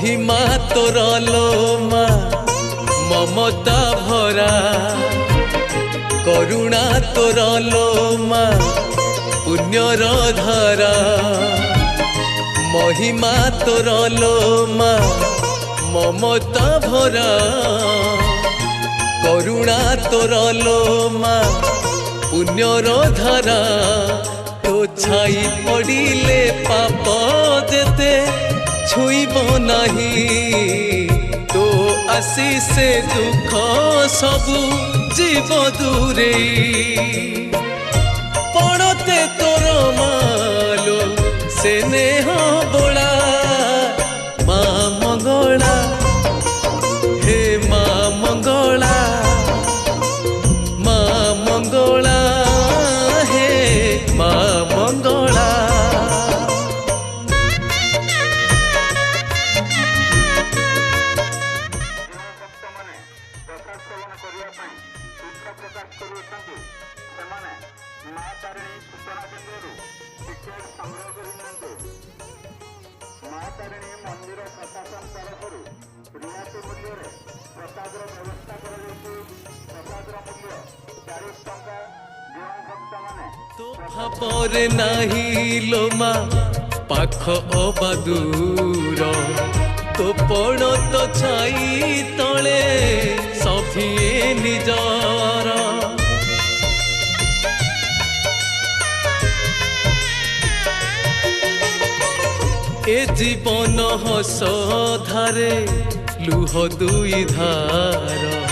महिमा तोर लो मा ममता भरा करुणा तोर लो मा पुण्यर धारा महिमा तोर लो मा ममता भरा करुणा तोर लो मा पुण्यर धारा तो छाई पड़िले पाप जेते छुईब नहीं तो आशीष दुख सबू जीव दूरे पड़ते तोर मालो से नेह बोला माँ मंगला हे माँ मंगला माँ मंगला हे माँ मंगला भावर नाही लो मा पाख अबा दूर तो पड़ तो छाई तले सभिए निजार ए जीवन हस धारे लुह दुई धार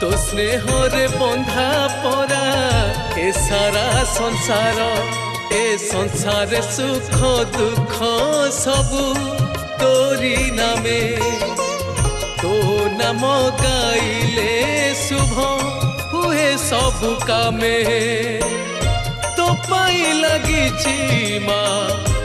तो स्नेह रे बंधा परा ए सारा संसार ए संसार सुख दुख सबू तोरी नामे तो नाम गाइले शुभ हुए सबु कामे तो पाई लगी माँ